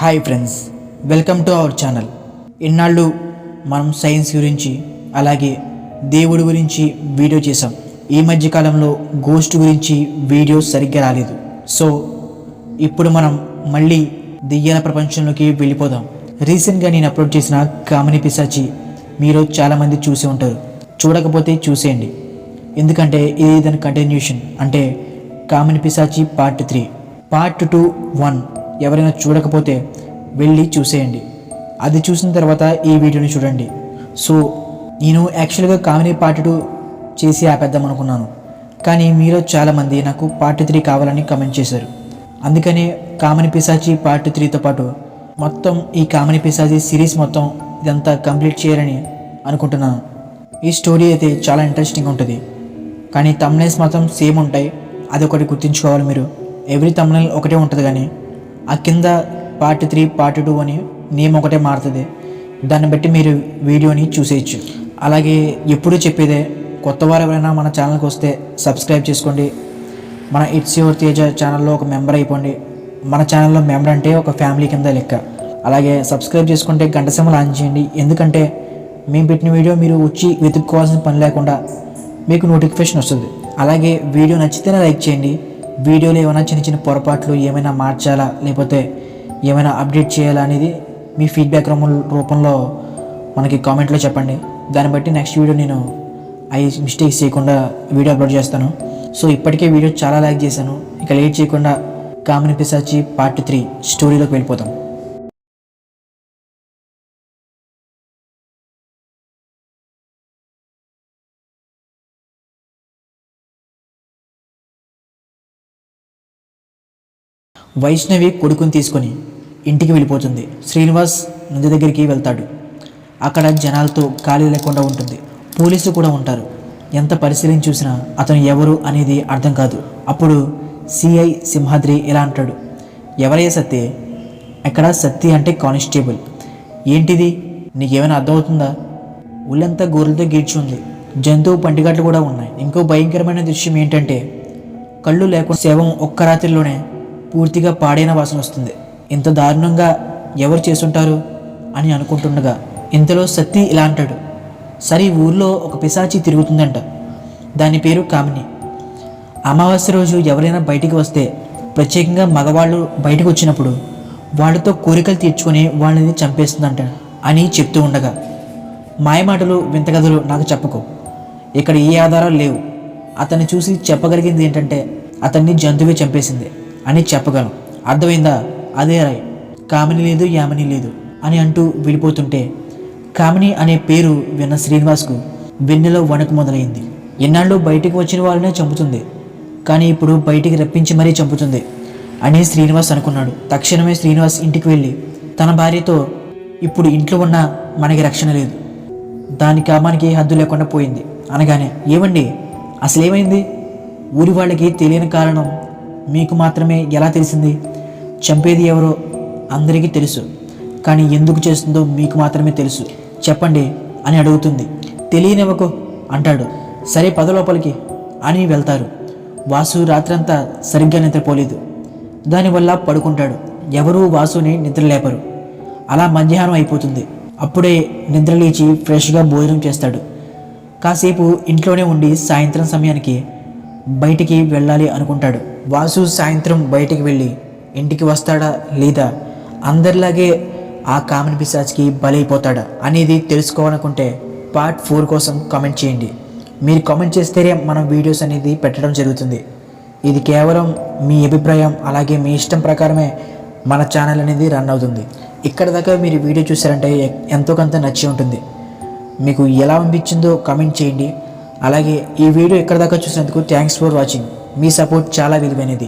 Hi friends, welcome to our channel. ఇన్నాళ్ళు మనం science గురించి అలాగే దేవుడి గురించి వీడియో చేసాం. ఈ మధ్యకాలంలో గోస్ట్ గురించి వీడియో సరిగ్గా రాలేదు. సో ఇప్పుడు మనం మళ్ళీ దెయ్యాల ప్రపంచంలోకి వెళ్ళిపోదాం. రీసెంట్గా నేను అప్లోడ్ చేసిన కామిని పిశాచి మీరు చాలామంది చూసి ఉంటారు. చూడకపోతే చూసేయండి, ఎందుకంటే ఇది దాని కంటిన్యూషన్. అంటే కామిని పిశాచి పార్ట్ 3, పార్ట్ 2, 1 ఎవరైనా చూడకపోతే వెళ్ళి చూసేయండి. అది చూసిన తర్వాత ఈ వీడియోని చూడండి. సో నేను యాక్చువల్గా కామిని పార్ట్ 2 చేసి ఆపేద్దాం అనుకున్నాను, కానీ మీలో చాలామంది నాకు పార్ట్ 3 కావాలని కమెంట్ చేశారు. అందుకనే కామిని పిశాచి పార్ట్ 3తో పాటు మొత్తం ఈ కామిని పిశాచి సిరీస్ మొత్తం ఇదంతా కంప్లీట్ చేయాలని అనుకుంటున్నాను. ఈ స్టోరీ అయితే చాలా ఇంట్రెస్టింగ్ ఉంటుంది, కానీ థంబ్నెయిల్స్ మాత్రం సేమ్ ఉంటాయి. అది ఒకటి గుర్తుంచుకోవాలి మీరు. ఎవ్రీ థంబ్నెయిల్ ఒకటే ఉంటుంది, కానీ ఆ కింద పార్ట్ 3, పార్ట్ 2 అని నేమ్ ఒకటే మారుతుంది. దాన్ని బట్టి మీరు వీడియోని చూసేయచ్చు. అలాగే ఎప్పుడూ చెప్పేదే, కొత్త వారు ఎవరైనా మన ఛానల్కి వస్తే సబ్స్క్రైబ్ చేసుకోండి. మన ఇట్స్ యువర్ తేజ ఛానల్లో ఒక మెంబర్ అయిపోండి. మన ఛానల్లో మెంబర్ అంటే ఒక ఫ్యామిలీ కింద లెక్క. అలాగే సబ్స్క్రైబ్ చేసుకుంటే గంట సింబల్ ఆన్ చేయండి, ఎందుకంటే మేము పెట్టిన వీడియో మీరు వచ్చి వెతుక్కోవాల్సిన పని లేకుండా మీకు నోటిఫికేషన్ వస్తుంది. అలాగే వీడియో నచ్చితేనే లైక్ చేయండి. వీడియోలో ఏమైనా చిన్న చిన్న పొరపాట్లు ఏమైనా మార్చాలా లేకపోతే ఏమైనా అప్డేట్ చేయాలా అనేది మీ ఫీడ్బ్యాక్ రూపంలో మనకి కామెంట్లో చెప్పండి. దాన్ని బట్టి నెక్స్ట్ వీడియో నేను మిస్టేక్స్ చేయకుండా వీడియో అప్లోడ్ చేస్తాను. సో ఇప్పటికే వీడియో చాలా లైక్ చేశాను. ఇక లేట్ చేయకుండా కామిని పిశాచి పార్ట్ 3 స్టోరీలోకి వెళ్ళిపోతాం. వైష్ణవి కొడుకుని తీసుకొని ఇంటికి వెళ్ళిపోతుంది. శ్రీనివాస్ నది దగ్గరికి వెళ్తాడు. అక్కడ జనాలతో ఖాళీ లేకుండా ఉంటుంది. పోలీసులు కూడా ఉంటారు. ఎంత పరిశీలించి చూసినా అతను ఎవరు అనేది అర్థం కాదు. అప్పుడు సిఐ సింహాద్రి ఇలా అంటాడు, ఎవరయ్యా సత్తి? ఎక్కడ? సత్తి అంటే కానిస్టేబుల్. ఏంటిది, నీకేమైనా అర్థమవుతుందా? ఒళ్ళంతా గోర్లతో గీడ్చి ఉంది. జంతువు పంటిగట్లు కూడా ఉన్నాయి. ఇంకో భయంకరమైన దృశ్యం ఏంటంటే కళ్ళు లేకుండా శవం ఒక్క రాత్రిలోనే పూర్తిగా పాడైన వాసన వస్తుంది. ఇంత దారుణంగా ఎవరు చేసుంటారు అని అనుకుంటుండగా ఇంతలో సత్తి ఇలా అంటాడు, సరే ఊర్లో ఒక పిశాచి తిరుగుతుందంట. దాని పేరు కామిని. అమావాస్య రోజు ఎవరైనా బయటికి వస్తే, ప్రత్యేకంగా మగవాళ్ళు బయటకు వచ్చినప్పుడు వాళ్ళతో కోరికలు తీర్చుకొని వాళ్ళని చంపేస్తుందంట అని చెప్తూ ఉండగా, మాయమాటలు వింతగదులు నాకు చెప్పకు, ఇక్కడ ఏ ఆధారాలు లేవు. అతన్ని చూసి చెప్పగలిగింది ఏంటంటే అతన్ని జంతువే చంపేసింది అని చెప్పగలం. అర్థమైందా? అదే రాయ్, కామిని లేదు యామిని లేదు అని అంటూ వెళ్ళిపోతుంటే కామిని అనే పేరు విన్న శ్రీనివాస్కు వెన్నెలో వణుకు మొదలైంది. ఎన్నాళ్ళు బయటికి వచ్చిన వాళ్ళనే చంపుతుంది, కానీ ఇప్పుడు బయటికి రప్పించి మరీ చంపుతుంది అని శ్రీనివాస్ అనుకున్నాడు. తక్షణమే శ్రీనివాస్ ఇంటికి వెళ్ళి తన భార్యతో, ఇప్పుడు ఇంట్లో ఉన్న మనకి రక్షణ లేదు, దాని కామానికి హద్దు లేకుండా పోయింది అనగానే, ఏమండి అసలేమైంది? ఊరి వాళ్ళకి తెలియని కారణం మీకు మాత్రమే ఎలా తెలిసింది? చంపేది ఎవరో అందరికీ తెలుసు, కానీ ఎందుకు చేస్తుందో మీకు మాత్రమే తెలుసు, చెప్పండి అని అడుగుతుంది. తెలియనివ్వకు అంటాడు. సరే పద లోపలికి అని వెళ్తారు. వాసు రాత్రంతా సరిగ్గా నిద్రపోలేదు. దానివల్ల పడుకుంటాడు. ఎవరూ వాసుని నిద్రలేపరు. అలా మధ్యాహ్నం అయిపోతుంది. అప్పుడే నిద్రలేచి ఫ్రెష్గా భోజనం చేస్తాడు. కాసేపు ఇంట్లోనే ఉండి సాయంత్రం సమయానికి బయటికి వెళ్ళాలి అనుకుంటాడు. వాసు సాయంత్రం బయటికి వెళ్ళి ఇంటికి వస్తాడా లేదా అందరిలాగే ఆ కామిని పిశాచికి బలైపోతాడా అనేది తెలుసుకోవాలనుకుంటే పార్ట్ 4 కోసం కామెంట్ చేయండి. మీరు కామెంట్ చేస్తేనే మనం వీడియోస్ అనేది పెట్టడం జరుగుతుంది. ఇది కేవలం మీ అభిప్రాయం, అలాగే మీ ఇష్టం ప్రకారమే మన ఛానల్ అనేది రన్ అవుతుంది. ఇక్కడ దాకా మీరు వీడియో చూసారంటే ఎంతో కొంత నచ్చి ఉంటుంది. మీకు ఎలా అనిపించిందో కామెంట్ చేయండి. అలాగే ఈ వీడియో ఇక్కడ దాకా చూసినందుకు thanks for watching. Me support చాలా విలువైనది.